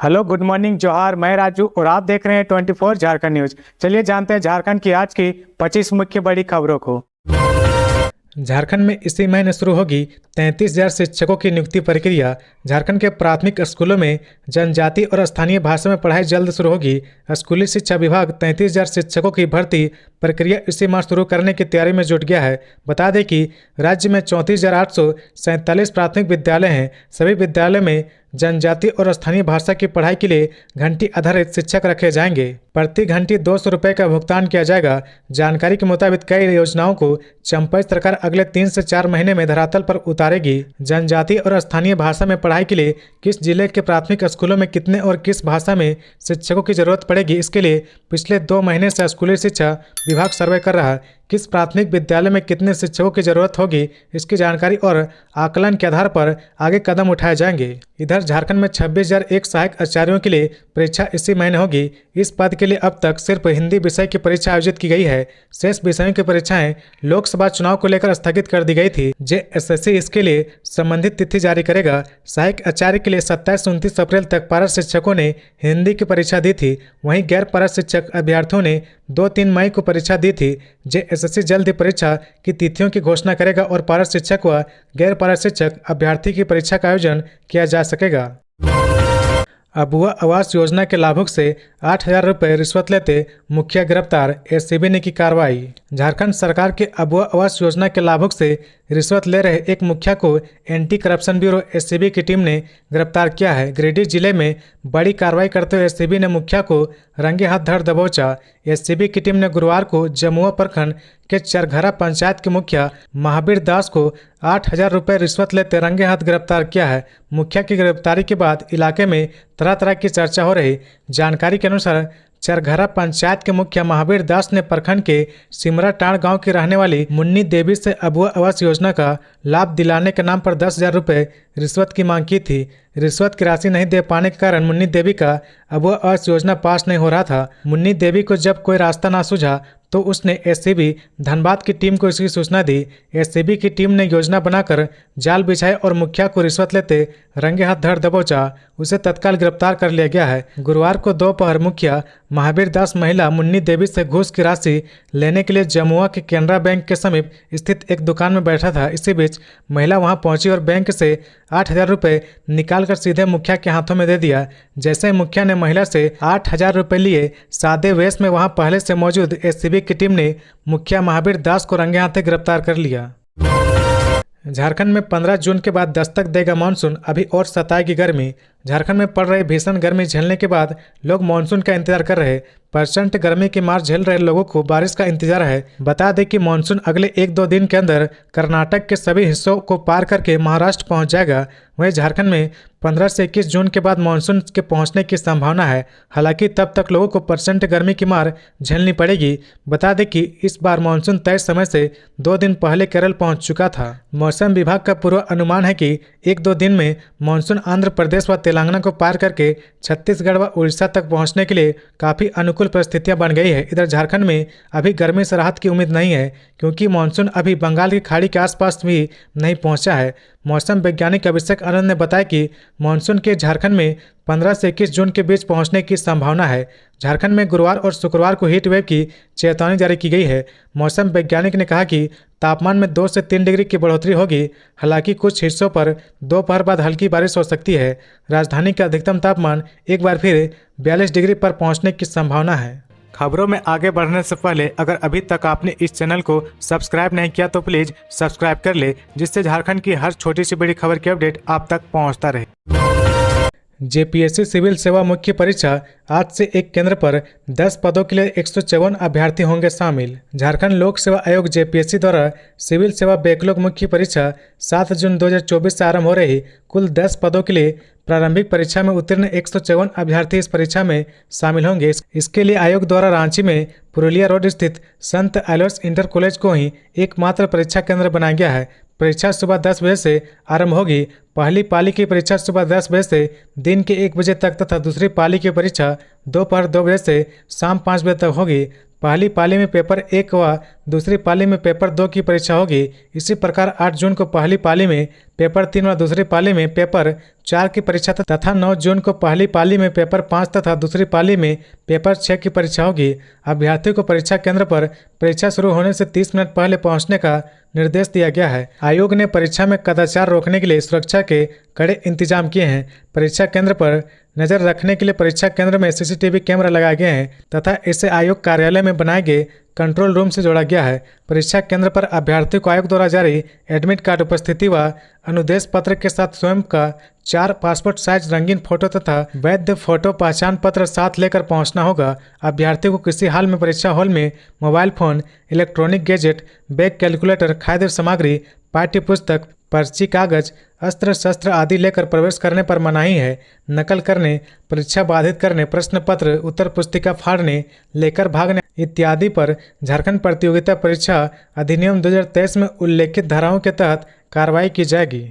Hello, good morning, जोहार। मैं राजू और आप देख रहे हैं 24 झारखंड न्यूज। चलिए जानते हैं झारखंड की आज की 25 मुख्य बड़ी खबरों को। झारखंड में इसी महीने शुरू होगी 33,000 शिक्षकों की नियुक्ति प्रक्रिया। झारखंड के प्राथमिक स्कूलों में जनजाति और स्थानीय भाषा में पढ़ाई जल्द शुरू होगी। स्कूली शिक्षा विभाग 33,000 शिक्षकों की भर्ती प्रक्रिया इसी माह शुरू करने की तैयारी में जुट गया है। बता दें कि राज्य में 34,847 प्राथमिक विद्यालय हैं। सभी विद्यालयों में जनजाति और स्थानीय भाषा की पढ़ाई के लिए घंटी आधारित शिक्षक रखे जाएंगे। प्रति घंटी 200 रुपये का भुगतान किया जाएगा। जानकारी के मुताबिक कई योजनाओं को चंपई सरकार अगले 3 से 4 महीने में धरातल पर उतारेगी। जनजाति और स्थानीय भाषा में पढ़ाई के लिए किस जिले के प्राथमिक स्कूलों में कितने और किस भाषा में शिक्षकों की जरूरत पड़ेगी, इसके लिए पिछले 2 महीने से स्कूली शिक्षा विभाग सर्वे कर रहा है। किस प्राथमिक विद्यालय में कितने शिक्षकों की जरूरत होगी, इसकी जानकारी और आकलन के आधार पर आगे कदम उठाए जाएंगे। इधर झारखंड में 26,001 सहायक आचार्यों के लिए परीक्षा इसी महीने होगी। इस पद के लिए अब तक सिर्फ हिंदी विषय की परीक्षा आयोजित की गई है। शेष विषयों की परीक्षाएं लोकसभा चुनाव को लेकर स्थगित कर दी गई थी। जेएसएससी इसके लिए संबंधित तिथि जारी करेगा। सहायक आचार्य के लिए 27-29 अप्रैल तक पारा शिक्षकों ने हिंदी की परीक्षा दी थी। वहीं गैर पारा शिक्षक अभ्यर्थियों ने 2-3 मई को परीक्षा दी थी। जेएसएससी जल्द ही परीक्षा की तिथियों की घोषणा करेगा और पारा शिक्षक व गैर पारा शिक्षक अभ्यर्थी की परीक्षा का आयोजन किया जा सकेगा। अबुआ आवास योजना के लाभुक से 8,000 रुपये रिश्वत लेते मुखिया गिरफ्तार, एससीबी ने की कार्रवाई। झारखंड सरकार के अबुआ आवास योजना के लाभुक से रिश्वत ले रहे एक मुखिया को एंटी करप्शन ब्यूरो एससीबी की टीम ने गिरफ्तार किया है। गिरिडीह जिले में बड़ी कार्रवाई करते हुए एससीबी ने मुखिया को रंगे हाथ धर दबोचा। एससीबी की टीम ने गुरुवार को जमुआ प्रखंड के चरघरा पंचायत के मुखिया महावीर दास को 8,000 रुपये रिश्वत लेते रंगे हाथ गिरफ्तार किया है। मुखिया की गिरफ्तारी के बाद इलाके में तरह तरह की चर्चा हो रही। जानकारी के अनुसार चरघरा पंचायत के मुखिया महावीर दास ने प्रखंड के सिमरा टाण गांव की रहने वाली मुन्नी देवी से अबुआ आवास योजना का लाभ दिलाने के नाम पर 10,000 रुपये रिश्वत की मांग की थी। रिश्वत की राशि नहीं दे पाने के कारण मुन्नी देवी का अबुआ आवास योजना पास नहीं हो रहा था। मुन्नी देवी को जब कोई रास्ता ना सूझा तो उसने एससीबी धनबाद की टीम को इसकी सूचना दी। एससीबी की टीम ने योजना बनाकर जाल बिछाए और मुखिया को रिश्वत लेते रंगे हाथ धर दबोचा। उसे तत्काल गिरफ्तार कर लिया गया है। गुरुवार को दोपहर मुखिया महावीर दास महिला मुन्नी देवी से घूस की राशि लेने के लिए जमुआ के केनरा बैंक के समीप स्थित एक दुकान में बैठा था। इसी बीच महिला वहां पहुंची और बैंक से 8,000 रुपये निकालकर सीधे मुखिया के हाथों में दे दिया। जैसे मुखिया ने महिला से 8,000 रुपये लिए, सादे वेश में वहां पहले से मौजूद एससीबी की टीम ने मुखिया महावीर दास को रंगे हाथे गिरफ्तार कर लिया। झारखंड में 15 जून के बाद दस्तक देगा मानसून, अभी और सताएगी गर्मी। झारखंड में पड़ रही भीषण गर्मी झेलने के बाद लोग मानसून का इंतजार कर रहे। प्रचंड गर्मी की मार झेल रहे लोगों को बारिश का इंतजार है। बता दें कि मानसून अगले 1-2 दिन के अंदर कर्नाटक के सभी हिस्सों को पार करके महाराष्ट्र पहुंच जाएगा। वहीं झारखंड में 15 से 21 जून के बाद मानसून के पहुंचने की संभावना है। हालांकि तब तक लोगों को प्रचंड गर्मी की मार झेलनी पड़ेगी। बता दें कि इस बार मानसून तय समय से 2 दिन पहले केरल पहुंच चुका था। मौसम विभाग का पूर्व अनुमान है कि 1-2 दिन में मानसून आंध्र प्रदेश व तेलंगाना को पार करके छत्तीसगढ़ व उड़ीसा तक पहुंचने के लिए काफ़ी अनुकूल परिस्थितियां बन गई है। इधर झारखंड में अभी गर्मी से राहत की उम्मीद नहीं है, क्योंकि मानसून अभी बंगाल की खाड़ी के आसपास भी नहीं पहुंचा है। मौसम वैज्ञानिक अभिषेक आनंद ने बताया कि मानसून के झारखंड में 15 से 21 जून के बीच पहुंचने की संभावना है। झारखंड में गुरुवार और शुक्रवार को हीट वेव की चेतावनी जारी की गई है। मौसम वैज्ञानिक ने कहा कि तापमान में 2 से 3 डिग्री की बढ़ोतरी होगी। हालांकि कुछ हिस्सों पर दोपहर बाद हल्की बारिश हो सकती है। राजधानी का अधिकतम तापमान एक बार फिर 42 डिग्री पर पहुंचने की संभावना है। खबरों में आगे बढ़ने से पहले अगर अभी तक आपने इस चैनल को सब्सक्राइब नहीं किया तो प्लीज़ सब्सक्राइब कर ले, जिससे झारखंड की हर छोटी सी बड़ी खबर की अपडेट आप तक पहुंचता रहे। जेपीएससी सिविल सेवा मुख्य परीक्षा आज से एक केंद्र पर 10 पदों के लिए 154 अभ्यर्थी होंगे शामिल। झारखंड लोक सेवा आयोग जेपीएससी द्वारा सिविल सेवा बैकलॉग मुख्य परीक्षा 7 जून 2024 से आरंभ हो रही। कुल 10 पदों के लिए प्रारंभिक परीक्षा में उत्तीर्ण 154 अभ्यर्थी इस परीक्षा में शामिल होंगे। इसके लिए आयोग द्वारा रांची में पुरुलिया रोड स्थित संत एलोस इंटर कॉलेज को ही एकमात्र परीक्षा केंद्र बनाया गया है। परीक्षा सुबह 10 बजे से आरंभ होगी। पहली पाली की परीक्षा सुबह 10 बजे से दिन के 1 बजे तक तथा दूसरी पाली की परीक्षा दोपहर 2 बजे से शाम 5 बजे तक होगी। पहली पाली में पेपर 1 व दूसरी पाली में पेपर 2 की परीक्षा होगी। इसी प्रकार 8 जून को पहली पाली में पेपर 3 व दूसरी पाली में पेपर 4 की परीक्षा तथा 9 जून को पहली पाली में पेपर 5 तथा दूसरी पाली में पेपर 6 की परीक्षा होगी। अभ्यर्थियों को परीक्षा केंद्र पर परीक्षा शुरू होने से 30 मिनट पहले पहुंचने का निर्देश दिया गया है। आयोग ने परीक्षा में कदाचार रोकने के लिए सुरक्षा के कड़े इंतजाम किए हैं। परीक्षा केंद्र पर नजर रखने के लिए परीक्षा केंद्र में सीसीटीवी कैमरा लगाए गए हैं तथा इसे आयोग कार्यालय में बनाए गए कंट्रोल रूम से जोड़ा गया है। परीक्षा केंद्र पर अभ्यर्थी को आयोग द्वारा जारी एडमिट कार्ड, उपस्थिति व अनुदेश पत्र के साथ स्वयं का 4 पासपोर्ट साइज रंगीन फोटो तथा वैध फोटो पहचान पत्र साथ लेकर पहुंचना होगा। अभ्यर्थी को किसी हाल में परीक्षा हॉल में mobile phone, electronic gadget, bag, calculator, खाद्य सामग्री, पाठ्य पुस्तक, पर्ची, कागज, अस्त्र शस्त्र आदि लेकर प्रवेश करने पर मनाही है। नकल करने, परीक्षा बाधित करने, प्रश्न पत्र, उत्तर पुस्तिका फाड़ने, लेकर भागने इत्यादि पर झारखंड प्रतियोगिता परीक्षा अधिनियम 2023 में उल्लेखित धाराओं के तहत कार्रवाई की जाएगी।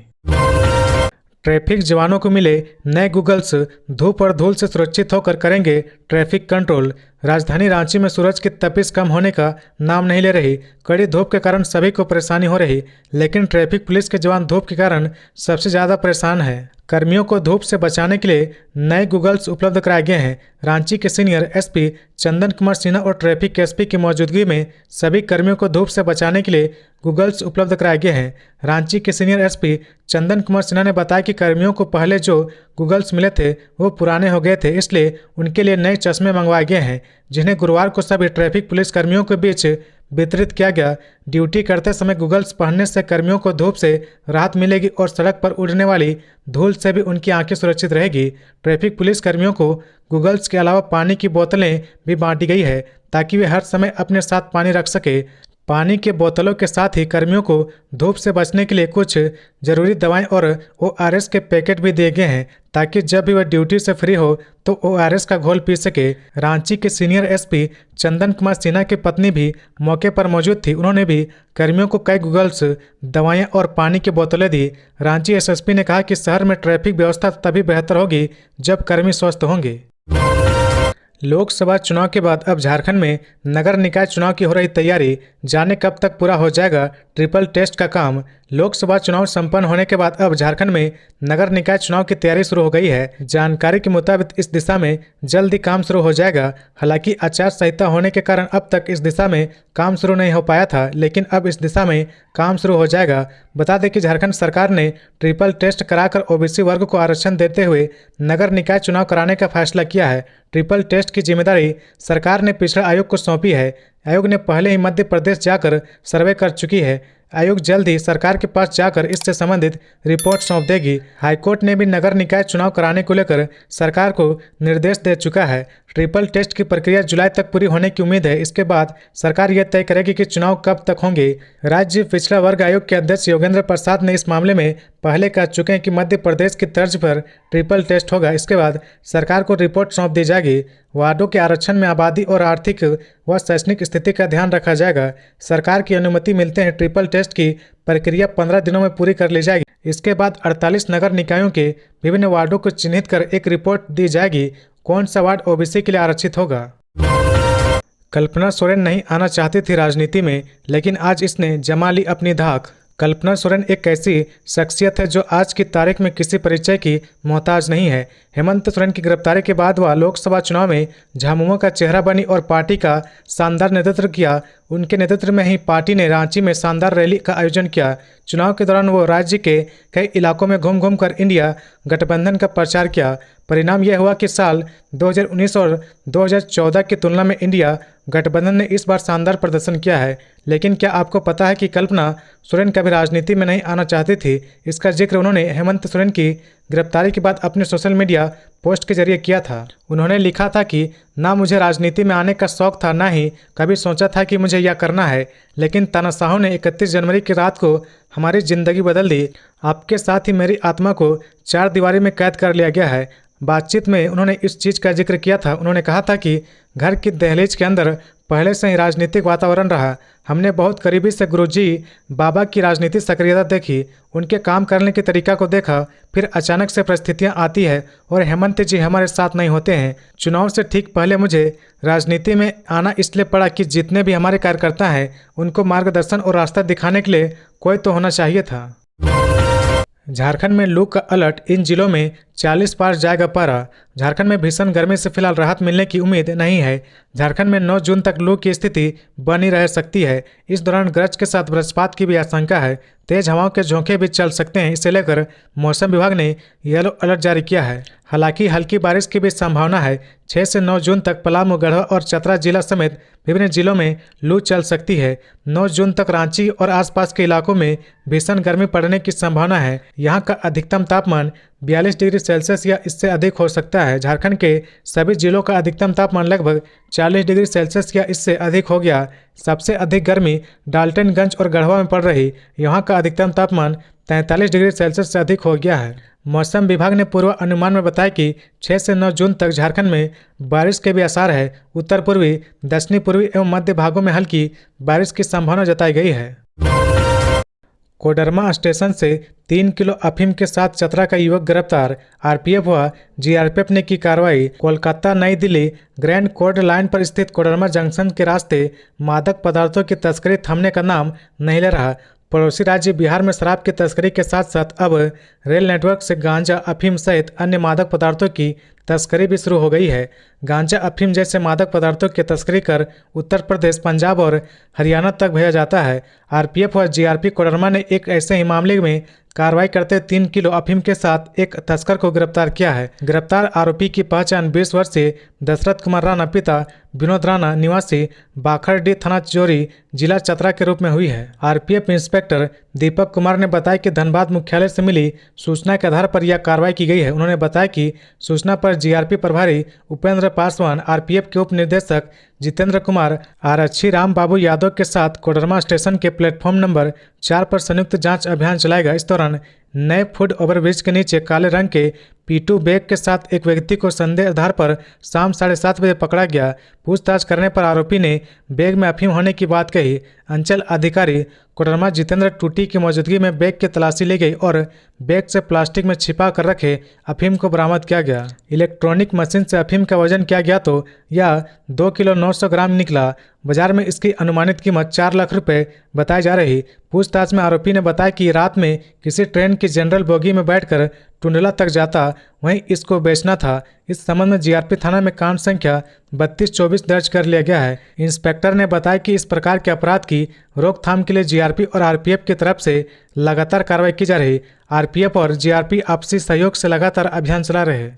ट्रैफिक जवानों को मिले नए गूगल्स, धूप और धूल से सुरक्षित होकर करेंगे ट्रैफिक कंट्रोल। राजधानी रांची में सूरज की तपिश कम होने का नाम नहीं ले रही। कड़ी धूप के कारण सभी को परेशानी हो रही, लेकिन ट्रैफिक पुलिस के जवान धूप के कारण सबसे ज़्यादा परेशान है। कर्मियों को धूप से बचाने के लिए नए गूगल्स उपलब्ध कराए गए हैं। रांची के सीनियर एसपी चंदन कुमार सिन्हा और ट्रैफिक एसपी की मौजूदगी में सभी कर्मियों को धूप से बचाने के लिए गूगल्स उपलब्ध कराए गए हैं। रांची के सीनियर एसपी चंदन कुमार सिन्हा ने बताया कि कर्मियों को पहले जो गूगल्स मिले थे वो पुराने हो गए थे, इसलिए उनके लिए नए चश्मे मंगवाए गए हैं, जिन्हें गुरुवार को सभी ट्रैफिक पुलिस कर्मियों के बीच वितरित किया गया। ड्यूटी करते समय गूगल्स पहनने से कर्मियों को धूप से राहत मिलेगी और सड़क पर उड़ने वाली धूल से भी उनकी आंखें सुरक्षित रहेगी। ट्रैफिक पुलिस कर्मियों को गूगल्स के अलावा पानी की बोतलें भी बांटी गई है ताकि वे हर समय अपने साथ पानी रख सके। पानी के बोतलों के साथ ही कर्मियों को धूप से बचने के लिए कुछ जरूरी दवाएं और ORS के पैकेट भी दिए गए हैं ताकि जब भी वह ड्यूटी से फ्री हो तो ORS का घोल पी सके। रांची के सीनियर एसपी चंदन कुमार सिन्हा की पत्नी भी मौके पर मौजूद थी। उन्होंने भी कर्मियों को कई गूगल्स, दवाएं और पानी की बोतलें दी। रांची एसएसपी ने कहा कि शहर में ट्रैफिक व्यवस्था तभी बेहतर होगी जब कर्मी स्वस्थ होंगे। लोकसभा चुनाव के बाद अब झारखंड में नगर निकाय चुनाव की हो रही तैयारी, जाने कब तक पूरा हो जाएगा ट्रिपल टेस्ट का काम। लोकसभा चुनाव संपन्न होने के बाद अब झारखंड में नगर निकाय चुनाव की तैयारी शुरू हो गई है। जानकारी के मुताबिक इस दिशा में जल्द ही काम शुरू हो जाएगा। हालांकि आचार संहिता होने के कारण अब तक इस दिशा में काम शुरू नहीं हो पाया था, लेकिन अब इस दिशा में काम शुरू हो जाएगा। बता दें कि झारखंड सरकार ने ट्रिपल टेस्ट कराकर OBC वर्ग को आरक्षण देते हुए नगर निकाय चुनाव कराने का फैसला किया है। ट्रिपल टेस्ट की जिम्मेदारी सरकार ने पिछड़ा आयोग को सौंपी है। आयोग ने पहले ही मध्य प्रदेश जाकर सर्वे कर चुकी है। आयोग जल्द ही सरकार के पास जाकर इससे संबंधित रिपोर्ट सौंप देगी। हाईकोर्ट ने भी नगर निकाय चुनाव कराने को लेकर सरकार को निर्देश दे चुका है। ट्रिपल टेस्ट की प्रक्रिया जुलाई तक पूरी होने की उम्मीद है। इसके बाद सरकार यह तय करेगी कि चुनाव कब तक होंगे। राज्य पिछड़ा वर्ग आयोग के अध्यक्ष योगेंद्र प्रसाद ने इस मामले में पहले कह चुके हैं कि मध्य प्रदेश की तर्ज पर ट्रिपल टेस्ट होगा। इसके बाद सरकार को रिपोर्ट सौंप दी जाएगी। वार्डों के आरक्षण में आबादी और आर्थिक व शैक्षणिक स्थिति का ध्यान रखा जाएगा। सरकार की अनुमति मिलते हैं ट्रिपल टेस्ट की प्रक्रिया 15 दिनों में पूरी कर ली जाएगी। इसके बाद 48 नगर निकायों के विभिन्न वार्डों को चिन्हित कर एक रिपोर्ट दी जाएगी कौन सा वार्ड OBC के लिए आरक्षित होगा। कल्पना सोरेन नहीं आना चाहती थी राजनीति में, लेकिन आज इसने जमा ली अपनी धाक। कल्पना सोरेन एक ऐसी शख्सियत है जो आज की तारीख में किसी परिचय की मोहताज नहीं है। हेमंत सोरेन की गिरफ्तारी के बाद वह लोकसभा चुनाव में झामुमो का चेहरा बनी और पार्टी का शानदार नेतृत्व किया। उनके नेतृत्व में ही पार्टी ने रांची में शानदार रैली का आयोजन किया। चुनाव के दौरान वो राज्य के कई इलाकों में घूम घूम कर इंडिया गठबंधन का प्रचार किया। परिणाम यह हुआ कि साल 2019 और 2014 की तुलना में इंडिया गठबंधन ने इस बार शानदार प्रदर्शन किया है। लेकिन क्या आपको पता है कि कल्पना सोरेन कभी राजनीति में नहीं आना चाहती थी? इसका जिक्र उन्होंने हेमंत सोरेन की गिरफ्तारी के बाद अपने सोशल मीडिया पोस्ट के जरिए किया था। उन्होंने लिखा था कि ना मुझे राजनीति में आने का शौक था, ना ही कभी सोचा था कि मुझे यह करना है, लेकिन तानाशाहों ने 31 जनवरी की रात को हमारी ज़िंदगी बदल दी। आपके साथ ही मेरी आत्मा को 4 दीवारी में कैद कर लिया गया है। बातचीत में उन्होंने इस चीज़ का जिक्र किया था। उन्होंने कहा था कि घर की दहलीज के अंदर पहले से ही राजनीतिक वातावरण रहा। हमने बहुत करीबी से गुरुजी बाबा की राजनीतिक सक्रियता देखी, उनके काम करने के तरीका को देखा। फिर अचानक से परिस्थितियां आती है और हेमंत जी हमारे साथ नहीं होते हैं। चुनाव से ठीक पहले मुझे राजनीति में आना इसलिए पड़ा कि जितने भी हमारे कार्यकर्ता हैं उनको मार्गदर्शन और रास्ता दिखाने के लिए कोई तो होना चाहिए था। झारखंड में लू का अलर्ट, इन जिलों में 40 पार जाएगा पारा। झारखंड में भीषण गर्मी से फिलहाल राहत मिलने की उम्मीद नहीं है। झारखंड में 9 जून तक लू की स्थिति बनी रह सकती है। इस दौरान गरज के साथ वज्रपात की भी आशंका है। तेज हवाओं के झोंके भी चल सकते हैं। इसे लेकर मौसम विभाग ने येलो अलर्ट जारी किया है। हालांकि हल्की बारिश की भी संभावना है। 6 से 9 जून तक पलामू, गढ़वा और चतरा जिला समेत विभिन्न जिलों में लू चल सकती है। 9 जून तक रांची और आसपास के इलाकों में भीषण गर्मी पड़ने की संभावना है। यहाँ का अधिकतम तापमान 42 डिग्री सेल्सियस या इससे अधिक हो सकता है। झारखंड के सभी जिलों का अधिकतम तापमान लगभग 40 डिग्री सेल्सियस या इससे अधिक हो गया। सबसे अधिक गर्मी डाल्टनगंज और गढ़वा में पड़ रही। यहाँ का अधिकतम तापमान 43 डिग्री सेल्सियस से अधिक हो गया है। मौसम विभाग ने पूर्व अनुमान में बताया कि 6 से 9 जून तक झारखंड में बारिश के भी आसार है। उत्तर पूर्वी, दक्षिणी पूर्वी एवं मध्य भागों में हल्की बारिश की संभावना जताई गई है। कोडरमा स्टेशन से 3 किलो अफीम के साथ चतरा का युवक गिरफ्तार। आरपीएफ व जीआरपीएफ ने की कार्रवाई। कोलकाता नई दिल्ली ग्रैंड कोर्ट लाइन पर स्थित कोडरमा जंक्शन के रास्ते मादक पदार्थों की तस्करी थमने का नाम नहीं ले रहा। पड़ोसी राज्य बिहार में शराब की तस्करी के साथ साथ अब रेल नेटवर्क से गांजा, अफीम सहित अन्य मादक पदार्थों की तस्करी भी शुरू हो गई है। गांजा, अफीम जैसे मादक पदार्थों की तस्करी कर उत्तर प्रदेश, पंजाब और हरियाणा तक भेजा जाता है। आरपीएफ और जीआरपी कोडरमा ने एक ऐसे ही मामले में कार्रवाई करते 3 किलो अफीम के साथ एक तस्कर को गिरफ्तार किया है। गिरफ्तार आरोपी की पहचान 20 वर्षीय दशरथ कुमार राणा, पिता विनोद राणा, निवासी बाखरडी, थाना चोरी, जिला चतरा के रूप में हुई है। आरपीएफ इंस्पेक्टर दीपक कुमार ने बताया कि धनबाद मुख्यालय से मिली सूचना के आधार पर यह कार्रवाई की गई है। उन्होंने बताया कि सूचना पर जीआरपी प्रभारी उपेंद्र पासवान, आरपीएफ के उप निदेशक जितेंद्र कुमार, आरक्षी राम बाबू यादव के साथ कोडरमा स्टेशन के प्लेटफॉर्म नंबर 4 पर संयुक्त जांच अभियान चलाएगा। इस दौरान नए फुट ओवरब्रिज के नीचे काले रंग के P2 बैग के साथ एक व्यक्ति को संदेह आधार पर शाम 7:30 बजे पकड़ा गया। पूछताछ करने पर आरोपी ने बैग में अफीम होने की बात कही। अंचल अधिकारी कोडरमा जितेंद्र टूटी की मौजूदगी में बैग की तलाशी ली गई और बैग से प्लास्टिक में छिपा कर रखे अफीम को बरामद किया गया। इलेक्ट्रॉनिक मशीन से अफीम का वजन किया गया तो यह 2 किलो 900 ग्राम निकला। बाजार में इसकी अनुमानित कीमत 4 लाख रुपए बताई जा रही। पूछताछ में आरोपी ने बताया कि रात में किसी ट्रेन की जनरल बोगी में बैठकर टुंडला तक जाता, वहीं इसको बेचना था। इस संबंध में जीआरपी थाना में कांड संख्या 3224 दर्ज कर लिया गया है। इंस्पेक्टर ने बताया कि इस प्रकार के अपराध की रोकथाम के लिए जीआरपी और आरपीएफ की तरफ से लगातार कार्रवाई की जा रही। आरपीएफ और जीआरपी आपसी सहयोग से लगातार अभियान चला रहे।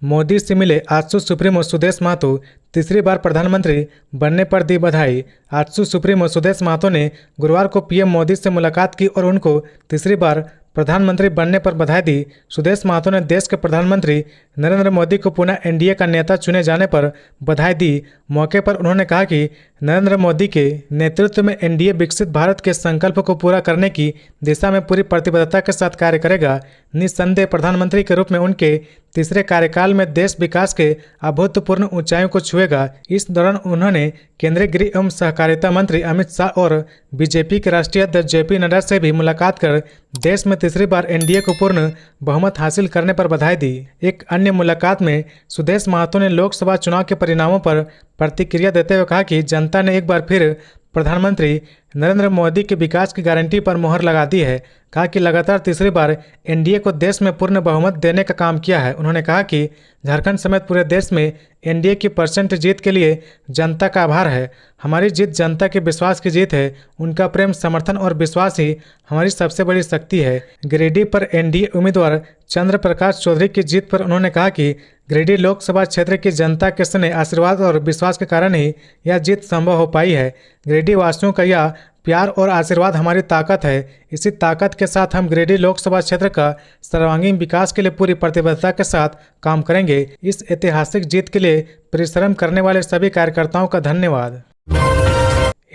मोदी से मिले आजसू सुप्रीमो सुदेश महतो, तीसरी बार प्रधानमंत्री बनने पर दी बधाई। आजसू सुप्रीमो सुदेश महतो ने गुरुवार को पीएम मोदी से मुलाकात की और उनको तीसरी बार प्रधानमंत्री बनने पर बधाई दी। सुदेश महतो ने देश के प्रधानमंत्री नरेंद्र मोदी को पुनः एनडीए का नेता चुने जाने पर बधाई दी। मौके पर उन्होंने कहा कि नरेंद्र मोदी के नेतृत्व में एनडीए विकसित भारत के संकल्प को पूरा करने की दिशा में पूरी प्रतिबद्धता के साथ कार्य करेगा। निस्संदेह प्रधानमंत्री के रूप में उनके तीसरे कार्यकाल में देश विकास के अभूतपूर्व ऊंचाइयों को छुएगा। इस दौरान उन्होंने केंद्रीय गृह एवं सहकारिता मंत्री अमित शाह और बीजेपी के राष्ट्रीय अध्यक्ष जेपी नड्डा से भी मुलाकात कर देश में तीसरी बार एनडीए को पूर्ण बहुमत हासिल करने पर बधाई दी। एक अन्य मुलाकात में सुदेश महतो ने लोकसभा चुनाव के परिणामों पर प्रतिक्रिया देते हुए कहा कि जनता ने एक बार फिर प्रधानमंत्री नरेंद्र मोदी के विकास की गारंटी पर मोहर लगा दी है। कहा कि लगातार तीसरी बार एनडीए को देश में पूर्ण बहुमत देने का काम किया है। उन्होंने कहा कि झारखंड समेत पूरे देश में एनडीए की परसेंट जीत के लिए जनता का आभार है। हमारी जीत जनता के विश्वास की जीत है। उनका प्रेम, समर्थन और विश्वास ही हमारी सबसे बड़ी शक्ति है। गिरिडीह पर एनडीए उम्मीदवार चंद्र प्रकाश चौधरी की जीत पर उन्होंने कहा कि गिरिडीह लोकसभा क्षेत्र की जनता के स्नेह, आशीर्वाद और विश्वास के कारण ही यह जीत संभव हो पाई है। गिरिडीह वासियों का यह प्यार और आशीर्वाद हमारी ताकत है। इसी ताकत के साथ हम गिरिडीह लोकसभा क्षेत्र का सर्वांगीण विकास के लिए पूरी प्रतिबद्धता के साथ काम करेंगे। इस ऐतिहासिक जीत के लिए परिश्रम करने वाले सभी कार्यकर्ताओं का धन्यवाद।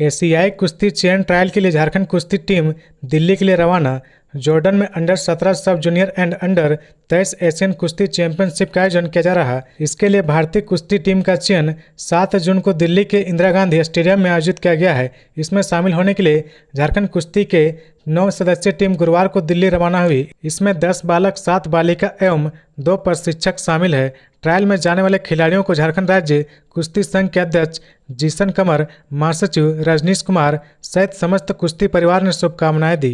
एशियाई कुश्ती चैन ट्रायल के लिए झारखंड कुश्ती टीम दिल्ली के लिए रवाना। जॉर्डन में अंडर-17 सब जूनियर एंड अंडर-23 एशियन कुश्ती चैंपियनशिप का आयोजन किया जा रहा है। इसके लिए भारतीय कुश्ती टीम का चयन 7 जून को दिल्ली के इंदिरा गांधी स्टेडियम में आयोजित किया गया है। इसमें शामिल होने के लिए झारखंड कुश्ती के 9 सदस्यीय टीम गुरुवार को दिल्ली रवाना हुई। इसमें 10 बालक, 7 बालिका एवं 2 प्रशिक्षक शामिल है। ट्रायल में जाने वाले खिलाड़ियों को झारखंड राज्य कुश्ती संघ के अध्यक्ष जीसन कमर, महासचिव रजनीश कुमार सहित समस्त कुश्ती परिवार ने शुभकामनाएं दी।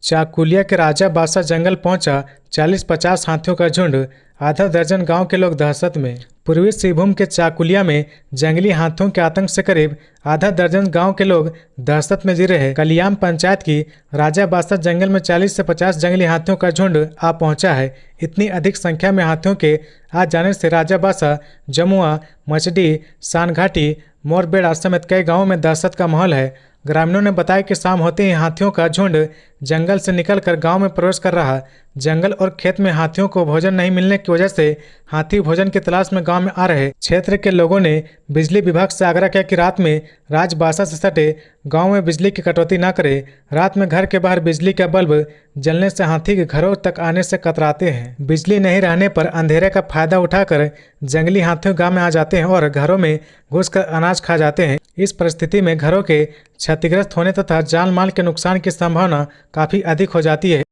चाकुलिया के राजा बादशाह जंगल पहुंचा 40-50 हाथियों का झुंड, आधा दर्जन गांव के लोग दहशत में। पूर्वी सिंहभूम के चाकुलिया में जंगली हाथियों के आतंक से करीब आधा दर्जन गांव के लोग दहशत में जी रहे हैं। कलियाम पंचायत की राजा बादशाह जंगल में 40 से 50 जंगली हाथियों का झुंड आ पहुंचा है। इतनी अधिक संख्या में हाथियों के आ जाने से राजा बादशाह, जमुआ, मचडी, सानघाटी, मोरबेड़ा समेत कई गाँवों में दहशत का माहौल है। ग्रामीणों ने बताया कि शाम होते ही हाथियों का झुंड जंगल से निकलकर गांव में प्रवेश कर रहा। जंगल और खेत में हाथियों को भोजन नहीं मिलने की वजह से हाथी भोजन की तलाश में गांव में आ रहे। क्षेत्र के लोगों ने बिजली विभाग से आग्रह किया कि रात में राजबासा से सटे गांव में बिजली की कटौती न करे। रात में घर के बाहर बिजली का बल्ब जलने से हाथी के घरों तक आने से कतराते हैं। बिजली नहीं रहने पर अंधेरे का फायदा उठाकर जंगली हाथियों गांव में आ जाते हैं और घरों में घुसकर अनाज खा जाते हैं। इस परिस्थिति में घरों के क्षतिग्रस्त होने तथा जान माल के नुकसान की संभावना काफी अधिक हो जाती है।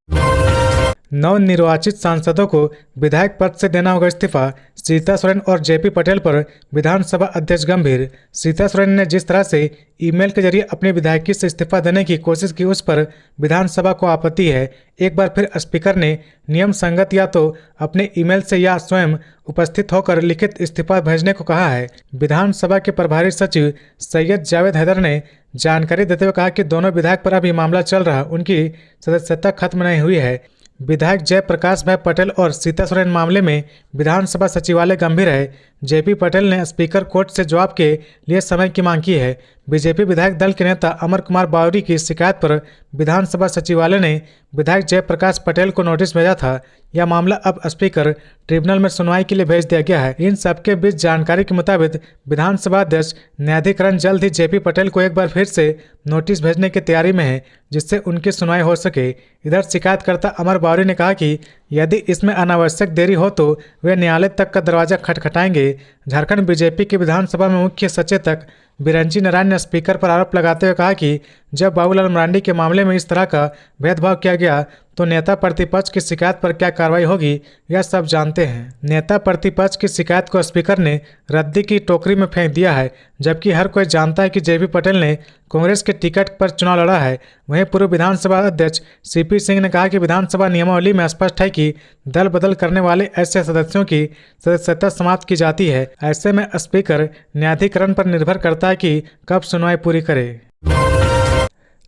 नवनिर्वाचित सांसदों को विधायक पद से देना होगा इस्तीफा, सीता सोरेन और जेपी पटेल पर विधानसभा अध्यक्ष गंभीर। सीता सोरेन ने जिस तरह से ईमेल के जरिए अपनी विधायकी से इस्तीफा देने की कोशिश की, उस पर विधानसभा को आपत्ति है। एक बार फिर स्पीकर ने नियम संगत या तो अपने ईमेल से या स्वयं उपस्थित होकर लिखित इस्तीफा भेजने को कहा है। विधानसभा के प्रभारी सचिव सैयद जावेद हैदर ने जानकारी देते हुए कहा कि दोनों विधायक पर अभी मामला चल रहा, उनकी सदस्यता खत्म नहीं हुई है। विधायक जयप्रकाश भाई पटेल और सीता सोरेन मामले में विधानसभा सचिवालय गंभीर है। जेपी पटेल ने स्पीकर कोर्ट से जवाब के लिए समय की मांग की है। बीजेपी विधायक दल के नेता अमर कुमार बावरी की शिकायत पर विधानसभा सचिवालय ने विधायक जयप्रकाश पटेल को नोटिस भेजा था। यह मामला अब स्पीकर ट्रिब्यूनल में सुनवाई के लिए भेज दिया गया है। इन सबके बीच जानकारी के मुताबिक विधानसभा अध्यक्ष न्यायाधिकरण जल्द ही जेपी पटेल को एक बार फिर से नोटिस भेजने की तैयारी में है, जिससे उनकी सुनवाई हो सके। इधर शिकायतकर्ता अमर बावरी ने कहा कि यदि इसमें अनावश्यक देरी हो तो वे न्यायालय तक का दरवाजा खटखटाएंगे। झारखंड बीजेपी के विधानसभा में मुख्य सचेतक बिरंजी नारायण ने स्पीकर पर आरोप लगाते हुए कहा कि जब बाबूलाल मरांडी के मामले में इस तरह का भेदभाव किया गया तो नेता प्रतिपक्ष की शिकायत पर क्या कार्रवाई होगी, यह सब जानते हैं। नेता प्रतिपक्ष की शिकायत को स्पीकर ने रद्दी की टोकरी में फेंक दिया है, जबकि हर कोई जानता है कि जेपी पटेल ने कांग्रेस के टिकट पर चुनाव लड़ा है। वहीं पूर्व विधानसभा अध्यक्ष सीपी सिंह ने कहा कि विधानसभा नियमावली में स्पष्ट है कि दल बदल करने वाले ऐसे सदस्यों की सदस्यता समाप्त की जाती है। ऐसे में स्पीकर न्यायाधिकरण पर निर्भर करता है कि कब सुनवाई पूरी करे।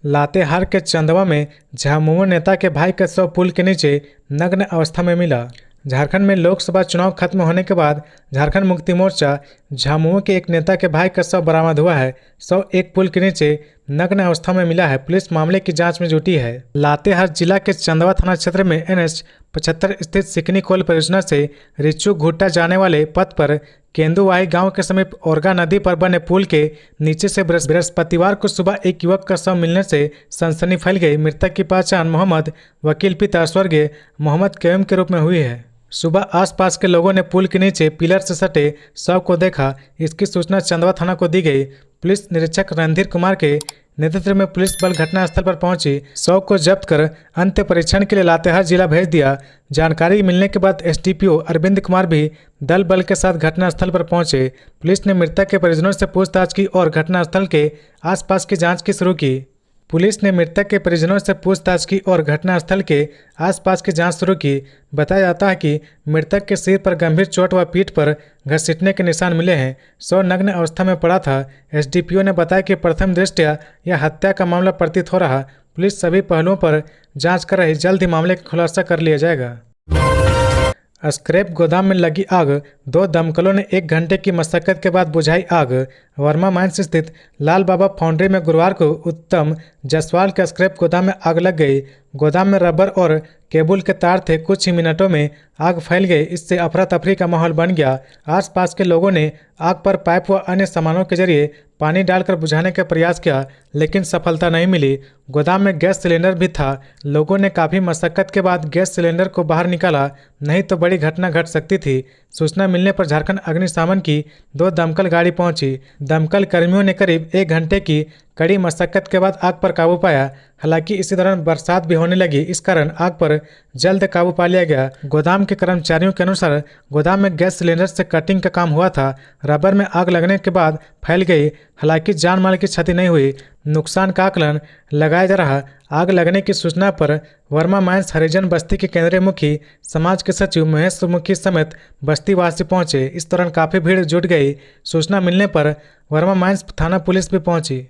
लातेहार के चंदवा में झामुमो नेता के भाई का शव पुल के नीचे नग्न अवस्था में मिला। झारखंड में लोकसभा चुनाव खत्म होने के बाद झारखंड मुक्ति मोर्चा झामुमो के एक नेता के भाई का शव बरामद हुआ है। शव एक पुल के नीचे नग्न अवस्था में मिला है। पुलिस मामले की जांच में जुटी है। लातेहार जिला के चंदवा थाना क्षेत्र में NH 75 स्थित सिकनी कोल परियोजना से रिच्चू घुट्टा जाने वाले पथ पर केंदुवाई गांव के समीप ओरगा नदी पर बने पुल के नीचे से बृहस्पतिवार को सुबह एक युवक का शव मिलने से सनसनी फैल गई। मृतक की पहचान मोहम्मद वकील पिता स्वर्गीय मोहम्मद क्यूम के रूप में हुई है। सुबह आसपास के लोगों ने पुल के नीचे पिलर से सटे शव को देखा। इसकी सूचना चंदवा थाना को दी गई। पुलिस निरीक्षक रणधीर कुमार के नेतृत्व में पुलिस बल घटनास्थल पर पहुंची। शव को जब्त कर अंत्य परीक्षण के लिए लातेहार जिला भेज दिया। जानकारी मिलने के बाद SDPO अरविंद कुमार भी दल बल के साथ घटनास्थल पर पहुंचे। पुलिस ने मृतक के परिजनों से पूछताछ की और घटनास्थल के आसपास की जांच की शुरू की। पुलिस ने मृतक के परिजनों से पूछताछ की और घटनास्थल के आसपास की जांच शुरू की। बताया जाता है कि मृतक के सिर पर गंभीर चोट व पीठ पर घसीटने के निशान मिले हैं। शव नग्न अवस्था में पड़ा था। SDPO ने बताया कि प्रथम दृष्टया यह हत्या का मामला प्रतीत हो रहा। पुलिस सभी पहलुओं पर जांच कर रही, जल्द ही मामले का खुलासा कर लिया जाएगा। स्क्रैप गोदाम में लगी आग, 2 दमकलों ने 1 घंटे की मशक्कत के बाद बुझाई आग। वर्मा माइंस स्थित लाल बाबा फाउंड्री में गुरुवार को उत्तम जायसवाल के स्क्रैप गोदाम में आग लग गई। गोदाम में रबर और केबल के तार थे। कुछ ही मिनटों में आग फैल गई। इससे अफरा तफरी का माहौल बन गया। आसपास के लोगों ने आग पर पाइप व अन्य सामानों के जरिए पानी डालकर बुझाने का प्रयास किया, लेकिन सफलता नहीं मिली। गोदाम में गैस सिलेंडर भी था। लोगों ने काफ़ी मशक्कत के बाद गैस सिलेंडर को बाहर निकाला, नहीं तो बड़ी घटना घट सकती थी। सूचना मिलने पर झारखंड अग्निशमन की 2 दमकल गाड़ी पहुंची। दमकल कर्मियों ने करीब 1 घंटे की कड़ी मशक्कत के बाद आग पर काबू पाया। हालांकि इसी दौरान बरसात भी होने लगी, इस कारण आग पर जल्द काबू पा लिया गया। गोदाम के कर्मचारियों के अनुसार गोदाम में गैस सिलेंडर से कटिंग का काम हुआ था। रबर में आग लगने के बाद फैल गई। हालांकि जान माल की क्षति नहीं हुई। नुकसान का आकलन लगाया जा रहा। आग लगने की सूचना पर वर्मा माइंस हरिजन बस्ती के केंद्रीय मुखी समाज के सचिव महेश मुखी समेत बस्तीवासी पहुंचे। इस दौरान काफ़ी भीड़ जुट गई। सूचना मिलने पर वर्मा माइंस थाना पुलिस भी पहुंची।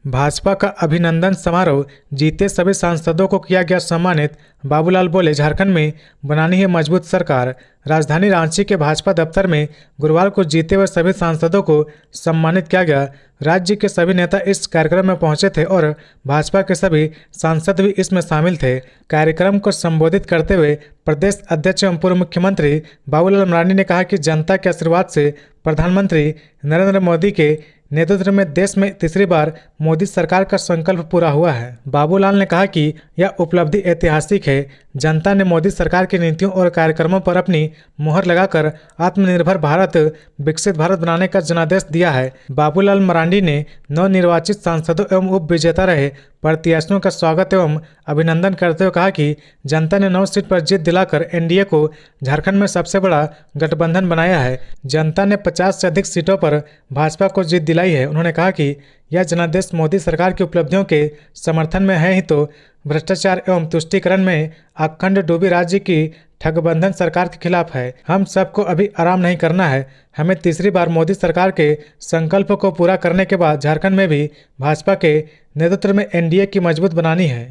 भाजपा का अभिनंदन समारोह, जीते सभी सांसदों को किया गया सम्मानित। बाबूलाल बोले, झारखंड में बनानी है मजबूत सरकार। राजधानी रांची के भाजपा दफ्तर में गुरुवार को जीते हुए सभी सांसदों को सम्मानित किया गया। राज्य के सभी नेता इस कार्यक्रम में पहुंचे थे और भाजपा के सभी सांसद भी इसमें शामिल थे। कार्यक्रम को संबोधित करते हुए प्रदेश अध्यक्ष एवं पूर्व मुख्यमंत्री बाबूलाल मरांडी ने कहा कि जनता के आशीर्वाद से प्रधानमंत्री नरेंद्र मोदी के नेतृत्व में देश में तीसरी बार मोदी सरकार का संकल्प पूरा हुआ है। बाबूलाल ने कहा कि यह उपलब्धि ऐतिहासिक है। जनता ने मोदी सरकार की नीतियों और कार्यक्रमों पर अपनी मुहर लगाकर आत्मनिर्भर भारत, विकसित भारत बनाने का जनादेश दिया है। बाबूलाल मरांडी ने नवनिर्वाचित सांसदों एवं उप विजेता रहे प्रत्याशियों का स्वागत एवं अभिनंदन करते हुए कहा कि जनता ने 9 सीट पर जीत दिलाकर एनडीए को झारखंड में सबसे बड़ा गठबंधन बनाया है। जनता ने 50 से अधिक सीटों पर भाजपा को जीत दिलाई है। उन्होंने कहा कि यह जनादेश मोदी सरकार की उपलब्धियों के समर्थन में है ही तो भ्रष्टाचार एवं तुष्टीकरण में अखंड डूबी राज्य की ठगबंधन सरकार के खिलाफ है। हम सबको अभी आराम नहीं करना है। हमें तीसरी बार मोदी सरकार के संकल्प को पूरा करने के बाद झारखंड में भी भाजपा के नेतृत्व में एनडीए की मजबूत बनानी है।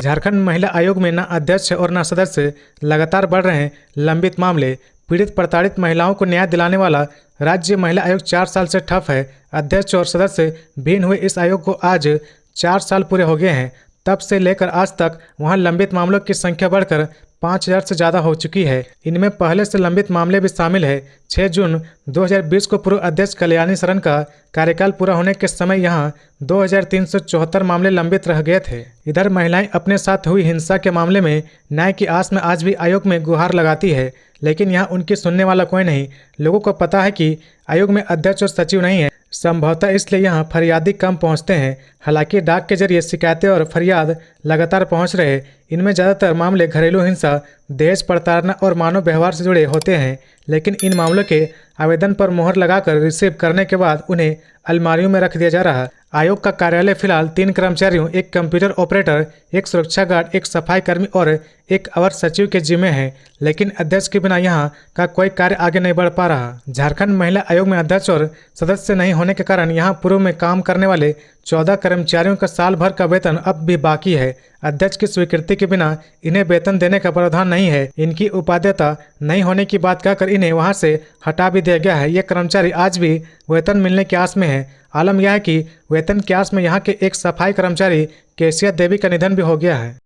झारखंड महिला आयोग में न अध्यक्ष और न सदस्य, लगातार बढ़ रहे हैं लंबित मामले। पीड़ित प्रताड़ित महिलाओं को न्याय दिलाने वाला राज्य महिला आयोग 4 साल से ठप है। अध्यक्ष और सदस्य भिन्न हुए इस आयोग को आज 4 साल पूरे हो गए हैं। तब से लेकर आज तक वहां लंबित मामलों की संख्या बढ़कर 5000 से ज़्यादा हो चुकी है। इनमें पहले से लंबित मामले भी शामिल है। 6 जून 2020 को पूर्व अध्यक्ष कल्याणी शरण का कार्यकाल पूरा होने के समय यहां 2374 मामले लंबित रह गए थे। इधर महिलाएं अपने साथ हुई हिंसा के मामले में न्याय की आस में आज भी आयोग में गुहार लगाती है, लेकिन यहाँ उनकी सुनने वाला कोई नहीं। लोगों को पता है कि आयोग में अध्यक्ष और सचिव नहीं है, संभवतः इसलिए यहाँ फरियादी कम पहुँचते हैं। हालांकि डाक के जरिए शिकायतें और फरियाद लगातार पहुँच रहे। इनमें ज़्यादातर मामले घरेलू हिंसा, दहेज प्रताड़ना और मानव व्यवहार से जुड़े होते हैं, लेकिन इन मामलों के आवेदन पर मोहर लगाकर रिसीव करने के बाद उन्हें अलमारियों में रख दिया जा रहा है। आयोग का कार्यालय फिलहाल 3 कर्मचारियों, 1 कंप्यूटर ऑपरेटर, 1 सुरक्षा गार्ड, 1 सफाई कर्मी और 1 अवर सचिव के जिम्मे है, लेकिन अध्यक्ष के बिना यहाँ का कोई कार्य आगे नहीं बढ़ पा रहा। झारखंड महिला आयोग में अध्यक्ष और सदस्य नहीं होने के कारण यहाँ पूर्व में काम करने वाले 14 कर्मचारियों का साल भर का वेतन अब भी बाकी है। अध्यक्ष की स्वीकृति के बिना इन्हें वेतन देने का प्रावधान नहीं है। इनकी उपाध्यता नहीं होने की बात कहकर इन्हें वहां से हटा भी दिया गया है। ये कर्मचारी आज भी वेतन मिलने की आस में है। आलम यह है कि वेतन की आस में यहाँ के एक सफाई कर्मचारी केसिया देवी का निधन भी हो गया है।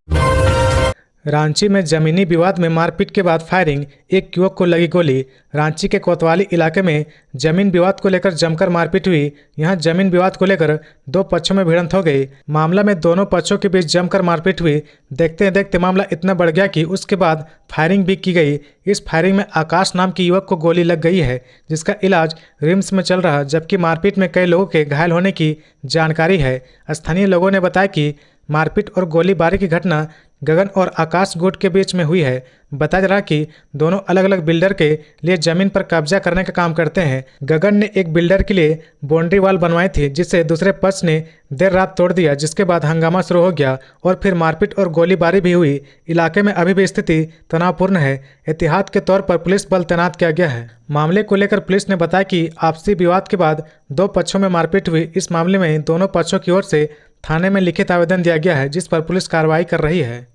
रांची में जमीनी विवाद में मारपीट के बाद फायरिंग, 1 युवक को लगी गोली। रांची के कोतवाली इलाके में जमीन विवाद को लेकर जमकर मारपीट हुई। यहां जमीन विवाद को लेकर 2 पक्षों में भिड़ंत हो गई। मामला में दोनों पक्षों के बीच जमकर मारपीट हुई। देखते देखते मामला इतना बढ़ गया कि उसके बाद फायरिंग भी की गई। इस फायरिंग में आकाश नाम के युवक को गोली लग गई है, जिसका इलाज रिम्स में चल रहा, जबकि मारपीट में कई लोगों के घायल होने की जानकारी है। स्थानीय लोगों ने बताया कि मारपीट और गोलीबारी की घटना गगन और आकाश गुट के बीच में हुई है। बताया जा रहा कि दोनों अलग अलग बिल्डर के लिए जमीन पर कब्जा करने का काम करते हैं। गगन ने एक बिल्डर के लिए बाउंड्री वॉल बनवाई थी, जिसे दूसरे पक्ष ने देर रात तोड़ दिया, जिसके बाद हंगामा शुरू हो गया और फिर मारपीट और गोलीबारी भी हुई। इलाके में अभी भी स्थिति तनावपूर्ण है। एहतियात के तौर पर पुलिस बल तैनात किया गया है। मामले को लेकर पुलिस ने बताया कि आपसी विवाद के बाद 2 पक्षों में मारपीट हुई। इस मामले में दोनों पक्षों की ओर से थाने में लिखित आवेदन दिया गया है, जिस पर पुलिस कार्रवाई कर रही है।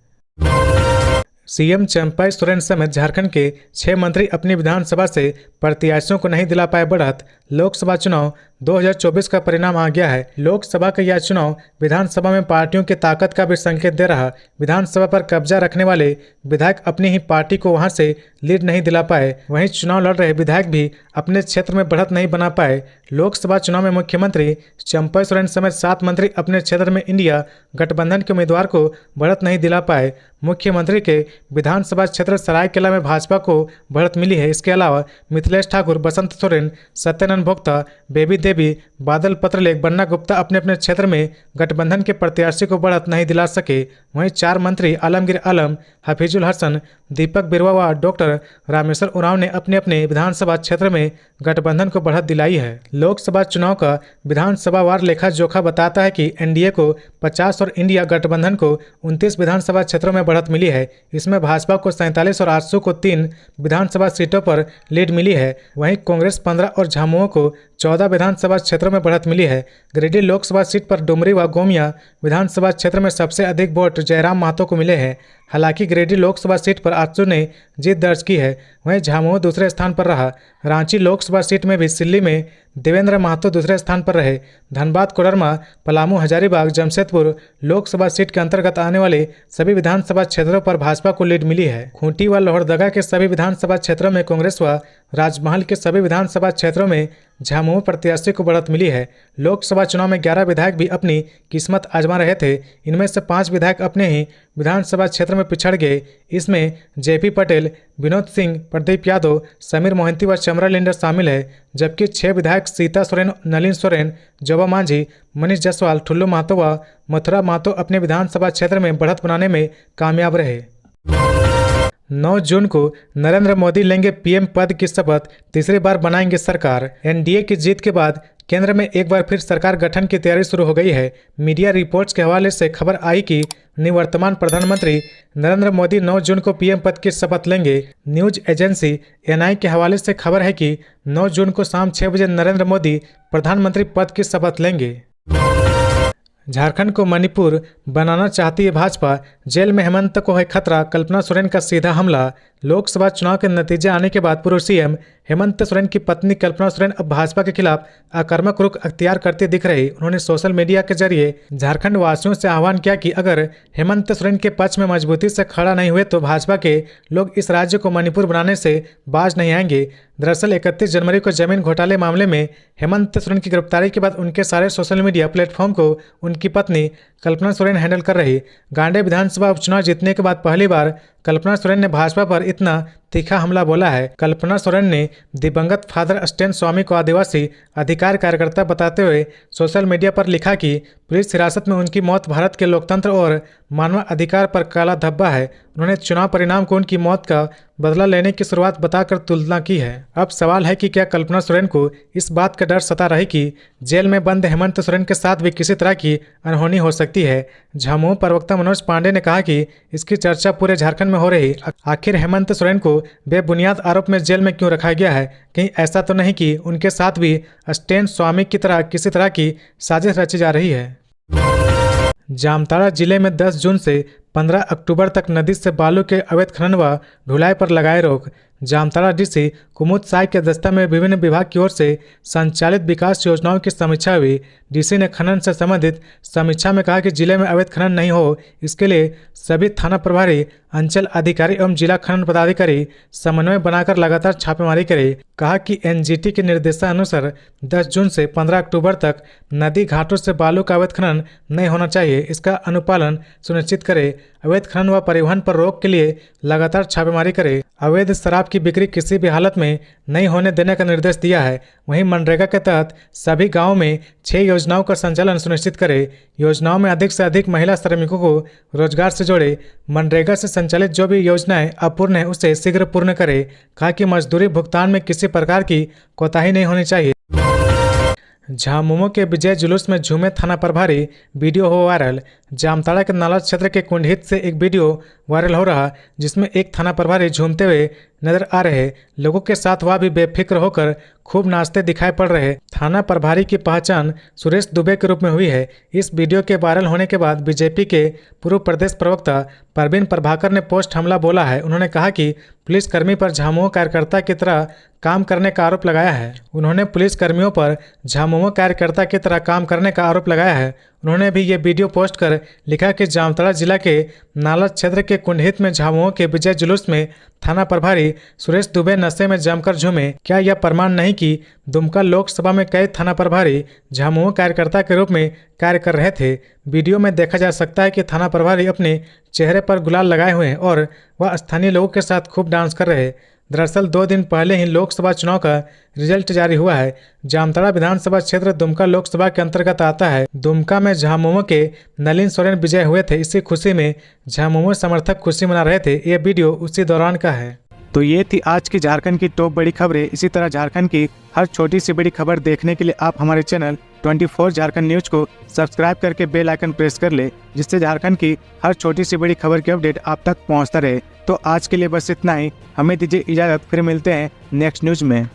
सीएम चंपई सोरेन समेत झारखंड के 6 मंत्री अपनी विधानसभा से प्रत्याशियों को नहीं दिला पाए बढ़त। लोकसभा चुनाव 2024 का परिणाम आ गया है। लोकसभा का यह चुनाव विधानसभा में पार्टियों की ताकत का भी संकेत दे रहा। विधानसभा पर कब्जा रखने वाले विधायक अपनी ही पार्टी को वहां से लीड नहीं दिला पाए, वहीं चुनाव लड़ रहे विधायक भी अपने क्षेत्र में बढ़त नहीं बना पाए। लोकसभा चुनाव में मुख्यमंत्री चंपई सोरेन समेत 7 मंत्री अपने क्षेत्र में इंडिया गठबंधन के उम्मीदवार को बढ़त नहीं दिला पाए। मुख्यमंत्री के विधानसभा क्षेत्र सरायकेला में भाजपा को बढ़त मिली है। इसके अलावा मिथिलेश ठाकुर, बसंत सोरेन, सत्यानंद भोक्ता, बेबी देवी, बादल पत्रलेख, बन्ना गुप्ता अपने अपने क्षेत्र में गठबंधन के प्रत्याशी को बढ़त नहीं दिला सके। वहीं 4 मंत्री आलमगीर आलम, हफीजुल हसन, दीपक बिरवा व डॉक्टर रामेश्वर उरांव ने अपने अपने विधानसभा क्षेत्र में गठबंधन को बढ़त दिलाई है। लोकसभा चुनाव का विधानसभावार लेखा जोखा बताता है कि एनडीए को 50 और इंडिया गठबंधन को 29 विधानसभा क्षेत्रों में बढ़त मिली है। इसमें भाजपा को 47 और आजसू को 3 विधानसभा सीटों पर लीड मिली है। वहीं कांग्रेस 15 और झामुमो को 14 विधानसभा क्षेत्रों में बढ़त मिली है। गिरिडीह लोकसभा सीट पर डुमरी व गोमिया विधानसभा क्षेत्र में सबसे अधिक वोट जयराम महतो को मिले हैं। हालांकि गिरिडीह लोकसभा सीट पर आजसू ने जीत दर्ज की है, वहीं झामुमो दूसरे स्थान पर रहा। रांची लोकसभा सीट में भी सिल्ली में देवेंद्र महतो दूसरे स्थान पर रहे। धनबाद, कोडरमा, पलामू, हजारीबाग, जमशेदपुर लोकसभा सीट के अंतर्गत आने वाले सभी विधानसभा क्षेत्रों पर भाजपा को लीड मिली है। खूंटी व लोहरदगा के सभी विधानसभा क्षेत्रों में कांग्रेस व राजमहल के सभी विधानसभा क्षेत्रों में झामुमो प्रत्याशी को बढ़त मिली है। लोकसभा चुनाव में 11 विधायक भी अपनी किस्मत आजमा रहे थे। इनमें से 5 विधायक अपने ही विधानसभा क्षेत्र में पिछड़ गए। इसमें जेपी पटेल, विनोद सिंह, प्रदीप यादव, समीर मोहंती व चमरा लिंडर शामिल है, जबकि 6 विधायक सीता सोरेन, नलिन सोरेन, जोबा मांझी, मनीष जायसवाल, ठुल्लू महतो व मथुरा महतो अपने विधानसभा क्षेत्र में बढ़त बनाने में कामयाब रहे। 9 जून को नरेंद्र मोदी लेंगे पीएम पद की शपथ, तीसरी बार बनाएंगे सरकार। एनडीए की जीत के बाद केंद्र में एक बार फिर सरकार गठन की तैयारी शुरू हो गई है। मीडिया रिपोर्ट्स के हवाले से खबर आई कि निवर्तमान प्रधानमंत्री नरेंद्र मोदी 9 जून को पीएम पद की शपथ लेंगे। न्यूज एजेंसी एनआई के हवाले से खबर है कि 9 जून को शाम 6 बजे नरेंद्र मोदी प्रधानमंत्री पद की शपथ लेंगे। झारखंड को मणिपुर बनाना चाहती है भाजपा, जेल में हेमंत को है खतरा, कल्पना सोरेन का सीधा हमला। लोकसभा चुनाव के नतीजे आने के बाद पूर्व सीएम हेमंत सोरेन की पत्नी कल्पना सोरेन अब भाजपा के खिलाफ आक्रामक रुख अख्तियार करती दिख रही। उन्होंने सोशल मीडिया के जरिए झारखंड वासियों से आह्वान किया कि अगर हेमंत सोरेन के पक्ष में मजबूती से खड़ा नहीं हुए तो भाजपा के लोग इस राज्य को मणिपुर बनाने से बाज नहीं आएंगे। दरअसल 31 जनवरी को जमीन घोटाले मामले में हेमंत सोरेन की गिरफ्तारी के बाद उनके सारे सोशल मीडिया प्लेटफॉर्म को उनकी पत्नी कल्पना सोरेन हैंडल कर रही। गांडे विधानसभा उपचुनाव जीतने के बाद पहली बार कल्पना सोरेन ने भाजपा पर इतना तीखा हमला बोला है। कल्पना सोरेन ने दिवंगत फादर स्टैन स्वामी को आदिवासी अधिकार कार्यकर्ता बताते हुए सोशल मीडिया पर लिखा कि पुलिस हिरासत में उनकी मौत भारत के लोकतंत्र और मानव अधिकार पर काला धब्बा है। उन्होंने चुनाव परिणाम को उनकी मौत का बदला लेने की शुरुआत बताकर तुलना की है। अब सवाल है कि क्या कल्पना सोरेन को इस बात का डर सता रही कि जेल में बंद हेमंत सोरेन के साथ भी किसी तरह की अनहोनी हो सकती है। झामुमो प्रवक्ता मनोज पांडे ने कहा कि इसकी चर्चा पूरे झारखंड में हो रही। आखिर हेमंत सोरेन को बेबुनियाद आरोप में जेल में क्यों रखा गया है? कहीं ऐसा तो नहीं कि उनके साथ भी स्टैन स्वामी की तरह किसी तरह की साजिश रची जा रही है। जामताड़ा जिले में 10 जून से 15 अक्टूबर तक नदी से बालू के अवैध खनन व ढुलाई पर लगाए रोक। जामताड़ा डीसी कुमुद साय के दस्ता में विभिन्न विभाग की ओर से संचालित विकास योजनाओं की समीक्षा हुई। डीसी ने खनन से संबंधित समीक्षा में कहा कि जिले में अवैध खनन नहीं हो, इसके लिए सभी थाना प्रभारी, अंचल अधिकारी एवं जिला खनन पदाधिकारी समन्वय बनाकर लगातार छापेमारी करें। कहा कि एनजीटी के निर्देशानुसार 10 जून से 15 अक्टूबर तक नदी घाटों से बालू का अवैध खनन नहीं होना चाहिए, इसका अनुपालन सुनिश्चित करें। अवैध खनन व परिवहन पर रोक के लिए लगातार छापेमारी करें। अवैध शराब की बिक्री किसी भी हालत में नहीं होने देने का निर्देश दिया है। वहीं मनरेगा के तहत सभी गांवों में 6 योजनाओं का संचालन सुनिश्चित करें। योजनाओं में अधिक से अधिक महिला श्रमिकों को रोजगार से जोड़े। मनरेगा से संचालित जो भी योजनाएं अपूर्ण है उसे शीघ्र पूर्ण करें। कहा कि मजदूरी भुगतान में किसी प्रकार की कोताही नहीं होनी चाहिए। झामुमो के विजय जुलूस में झूमे थाना प्रभारी, वीडियो हो वायरल। जामताड़ा के नाला क्षेत्र के कुंडहित से एक वीडियो वायरल हो रहा, जिसमें एक थाना प्रभारी झूमते हुए नजर आ रहे लोगों के साथ वह भी बेफिक्र होकर खूब नाचते दिखाई पड़ रहे। थाना प्रभारी की पहचान सुरेश दुबे के रूप में हुई है। इस वीडियो के वायरल होने के बाद बीजेपी के पूर्व प्रदेश प्रवक्ता परवीन प्रभाकर ने पोस्ट हमला बोला है। उन्होंने कहा कि पुलिसकर्मी पर झामुमो कार्यकर्ता की तरह काम करने का आरोप लगाया है। उन्होंने पुलिसकर्मियों पर झामुमो कार्यकर्ता की तरह काम करने का आरोप लगाया है। उन्होंने भी ये वीडियो पोस्ट कर लिखा कि जामताड़ा जिला के नालच क्षेत्र के कुंडहित में झामुमो के विजय जुलूस में थाना प्रभारी सुरेश दुबे नशे में जमकर झूमे। क्या यह प्रमाण नहीं कि दुमका लोकसभा में कई थाना प्रभारी झामुमो कार्यकर्ता के रूप में कार्य कर रहे थे। वीडियो में देखा जा सकता है कि थाना प्रभारी अपने चेहरे पर गुलाल लगाए हुए हैं और वह स्थानीय लोगों के साथ खूब डांस कर रहे हैं। दरअसल 2 दिन पहले ही लोकसभा चुनाव का रिजल्ट जारी हुआ है। जामताड़ा विधानसभा क्षेत्र दुमका लोकसभा के अंतर्गत आता है। दुमका में झामुमो के नलिन सोरेन विजय हुए थे। इसी खुशी में झामुमो समर्थक खुशी मना रहे थे। ये वीडियो उसी दौरान का है। तो ये थी आज की झारखंड की टॉप बड़ी खबरें। इसी तरह झारखंड की हर छोटी सी बड़ी खबर देखने के लिए आप हमारे चैनल 24 झारखंड न्यूज को सब्सक्राइब करके बेल आइकन प्रेस कर ले, जिससे झारखंड की हर छोटी सी बड़ी खबर की अपडेट आप तक पहुंचता रहे। तो आज के लिए बस इतना ही। हमें दीजिए इजाजत, फिर मिलते हैं नेक्स्ट न्यूज में।